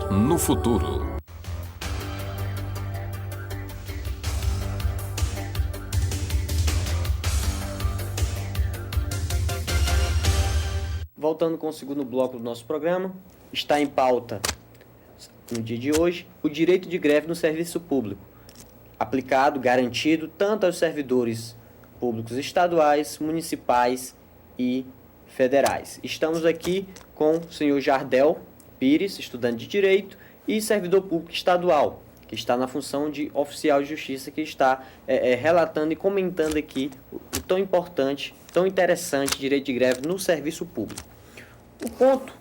No futuro. Voltando com o segundo bloco do nosso programa, está em pauta, no dia de hoje, o direito de greve no serviço público, aplicado, garantido, tanto aos servidores públicos estaduais, municipais e federais. Estamos aqui com o senhor Jardel Pires, estudante de Direito, e servidor público estadual, que está na função de oficial de justiça, que está relatando e comentando aqui o tão importante, tão interessante direito de greve no serviço público. O ponto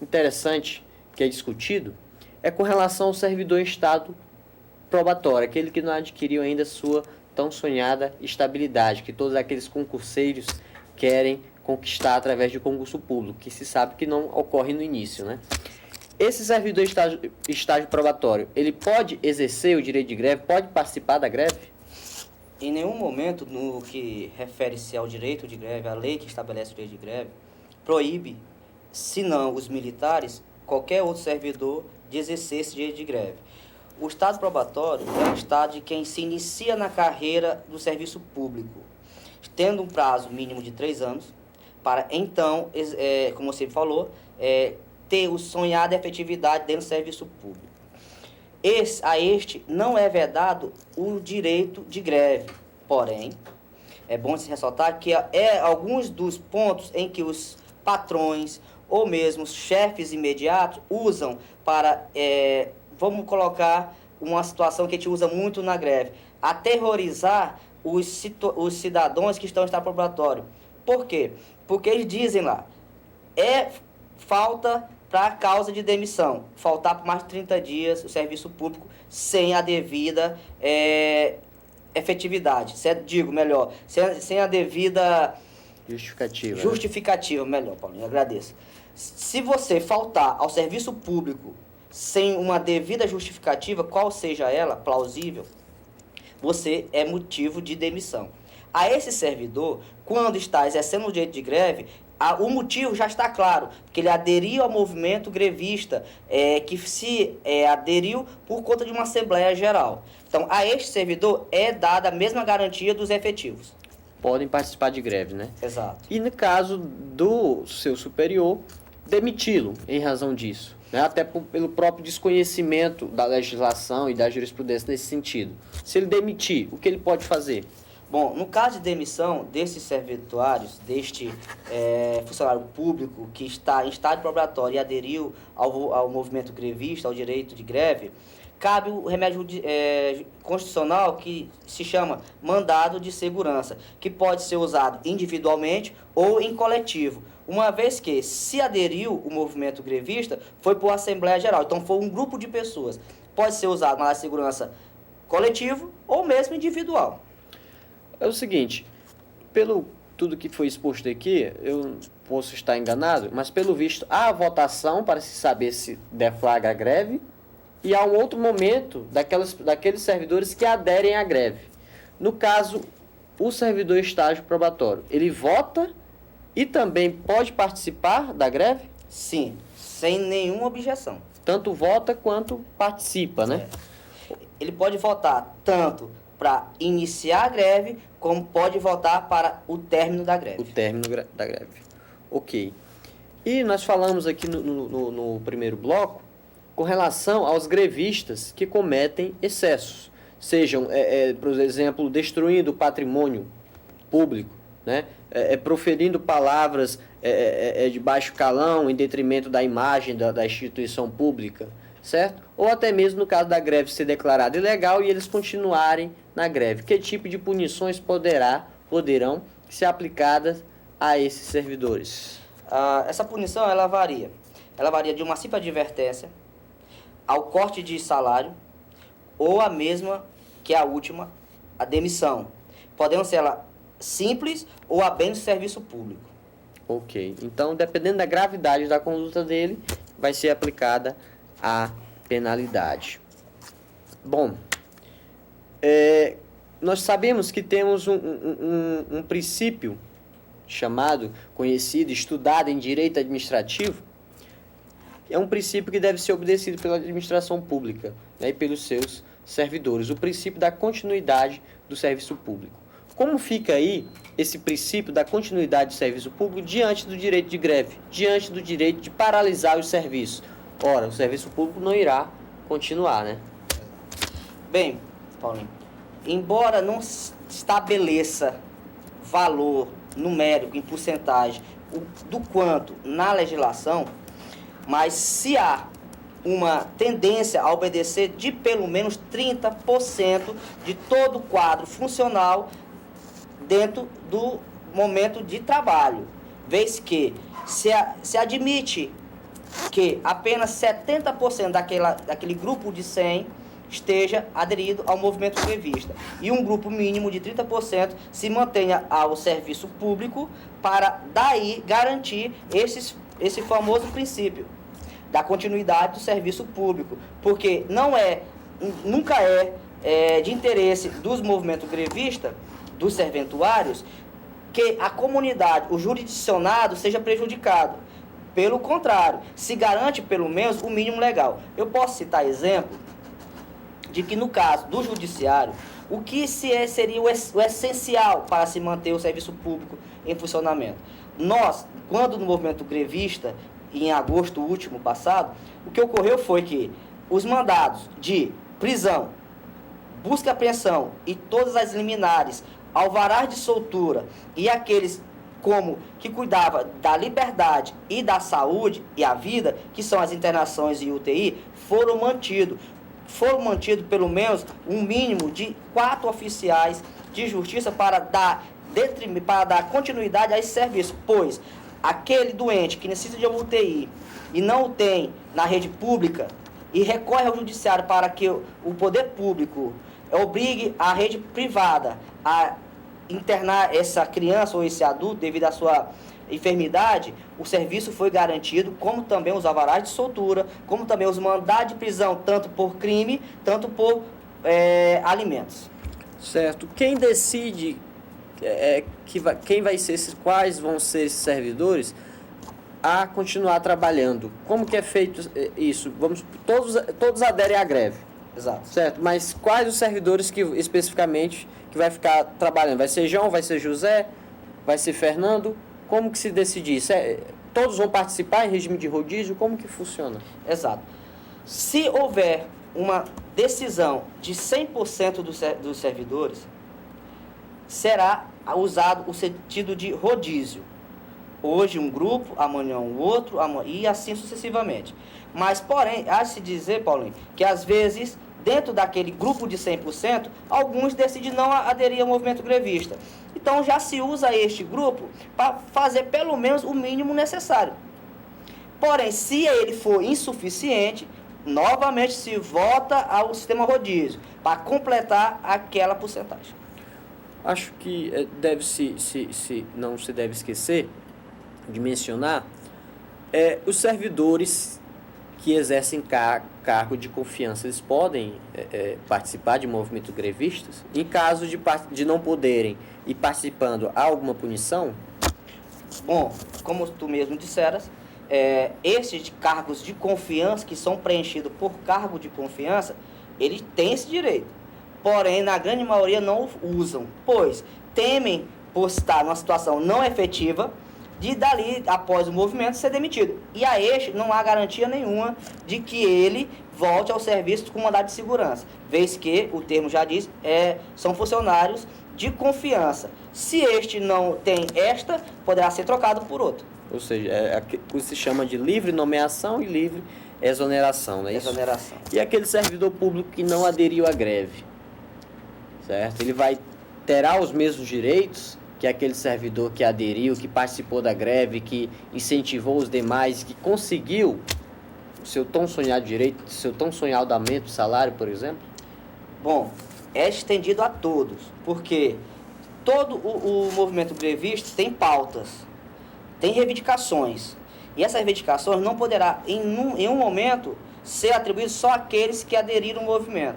interessante que é discutido é com relação ao servidor estado probatório, aquele que não adquiriu ainda sua tão sonhada estabilidade, que todos aqueles concurseiros querem conquistar através de concurso público, que se sabe que não ocorre no início, né? Esse servidor estágio probatório, ele pode exercer o direito de greve, pode participar da greve? Em nenhum momento, no que refere-se ao direito de greve, a lei que estabelece o direito de greve, proíbe, se não os militares, qualquer outro servidor de exercer esse direito de greve. O estado probatório é o estado de quem se inicia na carreira do serviço público, tendo um prazo mínimo de 3 anos, para então, como você falou, ter o sonhado efetividade dentro do serviço público. A este não é vedado o direito de greve, porém, é bom se ressaltar que alguns dos pontos em que os patrões ou mesmo os chefes imediatos usam para, vamos colocar uma situação que a gente usa muito na greve, aterrorizar os cidadãos que estão em estado probatório. Por quê? Porque eles dizem lá, falta para causa de demissão, faltar por mais de 30 dias o serviço público sem a devida efetividade, sem a devida justificativa, melhor, Paulinho, agradeço. Se você faltar ao serviço público sem uma devida justificativa, qual seja ela, plausível, você é motivo de demissão. A esse servidor, quando está exercendo o direito de greve, o motivo já está claro, porque ele aderiu ao movimento grevista, que se aderiu por conta de uma Assembleia Geral. Então, a este servidor é dada a mesma garantia dos efetivos. Podem participar de greve, né? Exato. E no caso do seu superior, demiti-lo em razão disso, né? Até pelo próprio desconhecimento da legislação e da jurisprudência nesse sentido. Se ele demitir, o que ele pode fazer? Bom, no caso de demissão desses servidores, deste funcionário público que está em estado probatório e aderiu ao movimento grevista, ao direito de greve, cabe o remédio constitucional que se chama mandado de segurança, que pode ser usado individualmente ou em coletivo, uma vez que, se aderiu o movimento grevista, foi por Assembleia Geral, então foi um grupo de pessoas. Pode ser usado mandado de segurança coletivo ou mesmo individual. É o seguinte, pelo tudo que foi exposto aqui, eu posso estar enganado, mas pelo visto há a votação para se saber se deflagra a greve e há um outro momento daqueles servidores que aderem à greve. No caso, o servidor estágio probatório, ele vota e também pode participar da greve? Sim, sem nenhuma objeção. Tanto vota quanto participa, né? Ele pode votar tanto para iniciar a greve, como pode votar para o término da greve. O término da greve. Ok. E nós falamos aqui no primeiro bloco com relação aos grevistas que cometem excessos. Sejam, por exemplo, destruindo o patrimônio público, né? Proferindo palavras de baixo calão em detrimento da imagem da instituição pública, certo? Ou até mesmo no caso da greve ser declarada ilegal e eles continuarem na greve. Que tipo de punições poderão ser aplicadas a esses servidores? Essa punição, ela varia. Ela varia de uma simples advertência ao corte de salário ou a mesma que a última, a demissão. Podendo ser ela simples ou a bem do serviço público. Ok. Então, dependendo da gravidade da conduta dele, vai ser aplicada a penalidade. Bom, nós sabemos que temos um princípio chamado, conhecido, estudado em direito administrativo, é um princípio que deve ser obedecido pela administração pública, né, e pelos seus servidores, o princípio da continuidade do serviço público. Como fica aí esse princípio da continuidade do serviço público diante do direito de greve, diante do direito de paralisar os serviços? Ora, o serviço público não irá continuar, né? Bem, Paulinho, embora não estabeleça valor numérico em porcentagem do quanto na legislação, mas se há uma tendência a obedecer de pelo menos 30% de todo o quadro funcional dentro do momento de trabalho, vez que se admite que apenas 70% daquele grupo de 100 esteja aderido ao movimento grevista e um grupo mínimo de 30% se mantenha ao serviço público, para daí garantir esse famoso princípio da continuidade do serviço público, porque nunca é de interesse dos movimentos grevistas, dos serventuários, que a comunidade, o jurisdicionado, seja prejudicado. Pelo contrário, se garante pelo menos o mínimo legal. Eu posso citar exemplo de que no caso do judiciário, o que seria o essencial para se manter o serviço público em funcionamento? Nós, quando no movimento grevista, em agosto último passado, o que ocorreu foi que os mandados de prisão, busca e apreensão e todas as liminares, alvarás de soltura e aqueles como que cuidava da liberdade e da saúde e a vida, que são as internações e UTI, foram mantidos pelo menos um mínimo de 4 oficiais de justiça para dar continuidade a esse serviço, pois aquele doente que necessita de uma UTI e não o tem na rede pública e recorre ao judiciário para que o poder público obrigue a rede privada a internar essa criança ou esse adulto devido à sua enfermidade, o serviço foi garantido, como também os alvarás de soltura, como também os mandados de prisão, tanto por crime, tanto por alimentos. Certo. Quem decide quais vão ser esses servidores a continuar trabalhando? Como que é feito isso? Todos aderem à greve. Exato. Certo, mas quais os servidores que especificamente que vai ficar trabalhando? Vai ser João, vai ser José, vai ser Fernando? Como que se decide isso? Todos vão participar em regime de rodízio? Como que funciona? Exato. Se houver uma decisão de 100% dos servidores, será usado o sentido de rodízio. Hoje um grupo, amanhã um outro, e assim sucessivamente. Mas, porém, há de se dizer, Paulinho, que às vezes, dentro daquele grupo de 100%, alguns decidem não aderir ao movimento grevista. Então, já se usa este grupo para fazer pelo menos o mínimo necessário. Porém, se ele for insuficiente, novamente se volta ao sistema rodízio, para completar aquela porcentagem. Acho que não se deve esquecer de mencionar os servidores que exercem cargo de confiança. Eles podem participar de movimentos grevistas? Em caso de não poderem e participando, há alguma punição? Bom, como tu mesmo disseras, esses cargos de confiança, que são preenchidos por cargo de confiança, eles têm esse direito. Porém, na grande maioria não usam, pois temem por estar numa situação não efetiva, de dali, após o movimento, ser demitido. E a este não há garantia nenhuma de que ele volte ao serviço com mandado de segurança, vez que, o termo já diz, são funcionários de confiança. Se este não tem poderá ser trocado por outro. Ou seja, o que se chama de livre nomeação e livre exoneração, não é isso? Exoneração. E aquele servidor público que não aderiu à greve, certo? Ele terá os mesmos direitos que aquele servidor que aderiu, que participou da greve, que incentivou os demais, que conseguiu o seu tão sonhado direito, seu tão sonhado aumento de salário, por exemplo? Bom, é estendido a todos, porque todo o movimento grevista tem pautas, tem reivindicações, e essas reivindicações não poderá, em um momento, ser atribuídas só àqueles que aderiram ao movimento.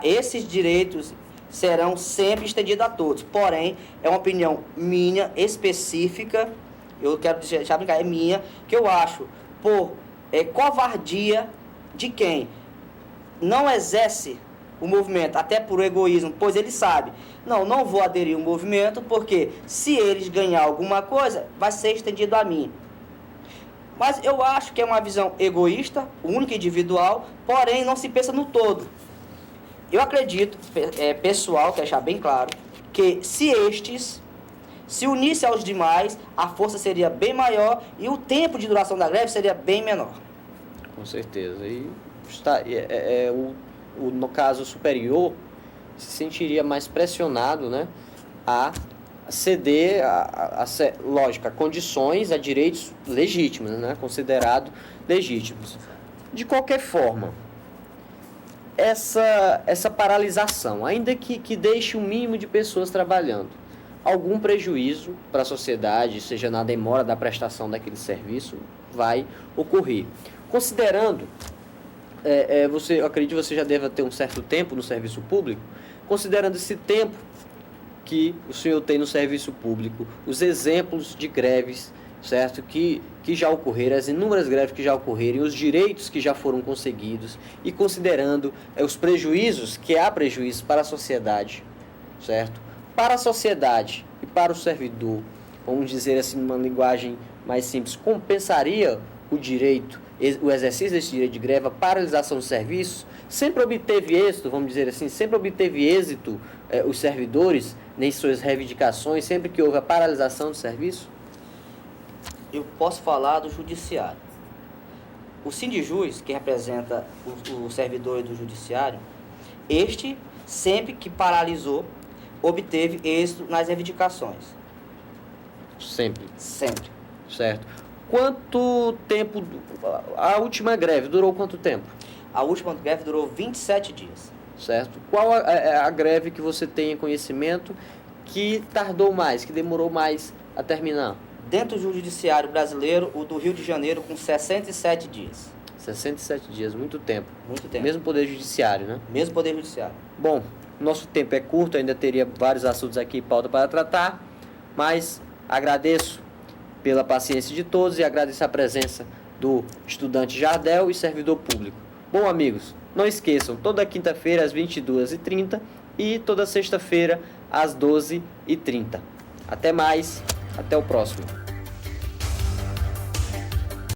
Esses direitos serão sempre estendidos a todos. Porém, é uma opinião minha, específica, eu quero deixar brincar, é minha, que eu acho, por covardia de quem não exerce o movimento, até por egoísmo, pois ele sabe, não vou aderir ao movimento, porque se eles ganhar alguma coisa, vai ser estendido a mim. Mas eu acho que é uma visão egoísta, única e individual, porém não se pensa no todo. Eu acredito, pessoal, quero deixar bem claro, que se estes se unissem aos demais, a força seria bem maior e o tempo de duração da greve seria bem menor. Com certeza. E no caso superior, se sentiria mais pressionado, né, a ceder, lógico, a condições, a direitos legítimos, né, considerados legítimos. De qualquer forma, essa paralisação, ainda que deixe o mínimo de pessoas trabalhando, algum prejuízo para a sociedade, seja na demora da prestação daquele serviço, vai ocorrer. Considerando, eu acredito que você já deva ter um certo tempo no serviço público, considerando esse tempo que o senhor tem no serviço público, os exemplos de greves, certo? Que já ocorreram, as inúmeras greves que já ocorreram, os direitos que já foram conseguidos, e considerando os prejuízos, que há prejuízos para a sociedade, certo? Para a sociedade e para o servidor, vamos dizer assim, numa linguagem mais simples, compensaria o direito, o exercício desse direito de greve, a paralisação dos serviços, sempre obteve êxito, vamos dizer assim, sempre obteve êxito os servidores em suas reivindicações, sempre que houve a paralisação do serviço? Eu posso falar do judiciário. O Sindijus, que representa os servidores do judiciário, este, sempre que paralisou, obteve êxito nas reivindicações. Sempre? Sempre. Certo. Quanto tempo... A última greve durou quanto tempo? A última greve durou 27 dias. Certo. Qual a greve que você tem conhecimento que tardou mais, que demorou mais a terminar? Dentro do judiciário brasileiro, o do Rio de Janeiro com 67 dias. 67 dias, muito tempo. Muito tempo. Mesmo poder judiciário, né? Mesmo poder judiciário. Bom, nosso tempo é curto, ainda teria vários assuntos aqui em pauta para tratar, mas agradeço pela paciência de todos e agradeço a presença do estudante Jardel e servidor público. Bom, amigos, não esqueçam, toda quinta-feira às 22h30 e toda sexta-feira às 12h30. Até mais, até o próximo.